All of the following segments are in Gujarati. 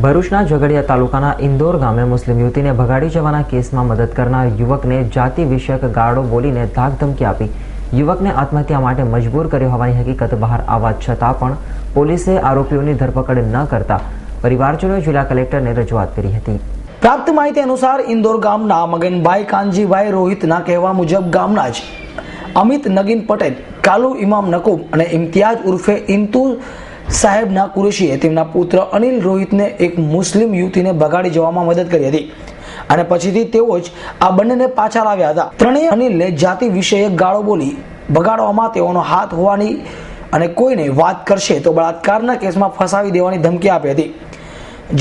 ભરૂચના ઝઘડિયા તાલુકાના ઇન્દોર ગામે મુસ્લિમ યુવતીને ભગાડી જવાના કેસમાં મદદ કરનાર યુવકને જાતિ વિષયક ગાળો બોલીને ધાકધમકી આપી યુવકને આત્મહત્યા માટે મજબૂર કર્યો હોવાની હકીકત બહાર આવવા છતાં પણ પોલીસે આરોપીઓની ધરપકડ ન કરતા પરિવારજનોએ જિલ્લા કલેક્ટરને રજૂઆત કરી હતી। પ્રાપ્ત માહિતી અનુસાર ઇન્દોર ગામના મગનભાઈ કાનજીભાઈ રોહિતના કહેવા મુજબ ગામના જ અમિત નગીન પટેલ, કાલુ ઇમામ નકુબ અને ઇમ્તિયાજ ઉર્ફે ઇન્તુ સાહેબના કુરેશીએ તેમના પુત્ર અનિલ રોહિતને એક મુસ્લિમ યુવતીને ભગાડી જવામાં મદદ કરી હતી અને પછીથી તેઓ જ આ બંનેને પાછા લાવ્યા હતા। ત્રણેય અનિલને જાતિ વિષયક ગાળો બોલી ભગાડવામાં તેઓનો હાથ હોવાની અને કોઈને વાત કરશે તો બળાત્કારના કેસમાં ફસાવી દેવાની ધમકી આપી હતી,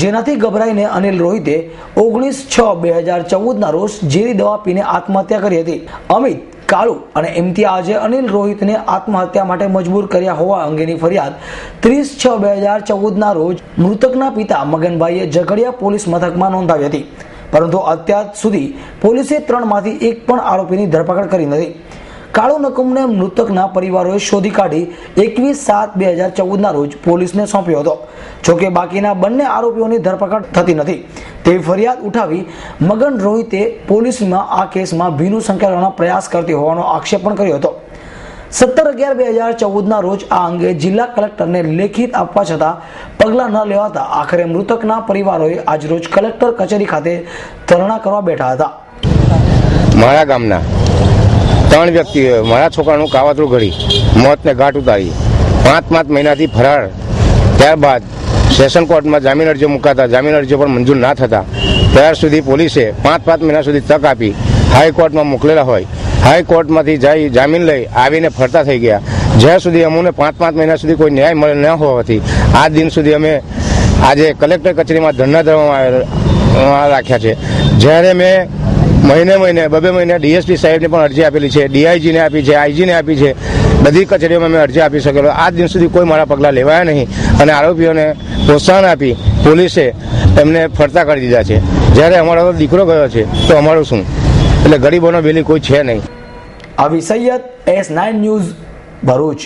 જેનાથી ગભરાઈને અનિલ રોહિતે 19/6/2014ના રોજ ઝેરી દવા પીને આત્મહત્યા કરી હતી। અમિત, કાળુ અને ઇમ્તિયાજે અનિલ રોહિતને આત્મહત્યા માટે મજબૂર કર્યા હોવા અંગેની ફરિયાદ 30/6/2014ના રોજ મૃતકના પિતા મગનભાઈએ ઝઘડિયા પોલીસ મથકમાં નોંધાવી હતી, પરંતુ અત્યાર સુધી પોલીસે 3માંથી એક પણ આરોપીની ધરપકડ કરી નથી। કાળુ નકુમને મૃતકના પરિવારોએ શોધી કાઢી 21/7/2014ના રોજ પોલીસને સોંપ્યો હતો, જોકે બાકીના બંને આરોપીઓની ધરપકડ થતી નથી તેવી ફરિયાદ ઉઠાવી મગન રોહિતે પોલીસમાં આ કેસમાં ભીનું સંકેલવાનો પ્રયાસ કરતી હોવાનો આક્ષેપ પણ કર્યો હતો। 17/11/2014ના રોજ આ અંગે જિલ્લા કલેક્ટરને લેખિત આપવા છતાં પગલાં ન લેવાતા આખરે મૃતકના પરિવારોએ આજરોજ કલેક્ટર કચેરી ખાતે ધરણા કરવા બેઠા હતા। મારા ગામના 3 વ્યક્તિઓએ મારા છોકરાનું કાવતરું ઘડી મોતને ઘાટ ઉતારી 5 મહિનાથી ફરાર, ત્યારબાદ સેશન કોર્ટમાં જામીન અરજીઓ મુકાતા જામીન અરજીઓ પણ મંજૂર ના થતા ત્યાર સુધી પોલીસે 5 મહિના સુધી તક આપી હાઈકોર્ટમાં મોકલેલા હોય, હાઈકોર્ટમાંથી જઈ જામીન લઈ આવીને ફરતા થઈ ગયા। જ્યાં સુધી અમને 5 મહિના સુધી કોઈ ન્યાય મળે ન હોવાથી આ દિન સુધી અમે આજે કલેક્ટર કચેરીમાં ધરણા ધરવામાં રાખ્યા છે। જ્યારે મેં મહિને 2 મહિને ડીએસપી સાહેબને પણ અરજી આપેલી છે, ડીઆઈજીને આપી છે, આઈજીને આપી છે, બધી કચેરીઓમાં મેં અરજી આપી શકેલો। આજ દિન સુધી કોઈ મારા પગલાં લેવાયા નહીં અને આરોપીઓને પ્રોત્સાહન આપી પોલીસે એમને ફરતા કરી દીધા છે। જ્યારે અમારો દીકરો ગયો છે તો અમારું શું? એટલે ગરીબોનો બેલી કોઈ છે નહીં। આવી સૈયદ S9 ન્યૂઝ ભરૂચ।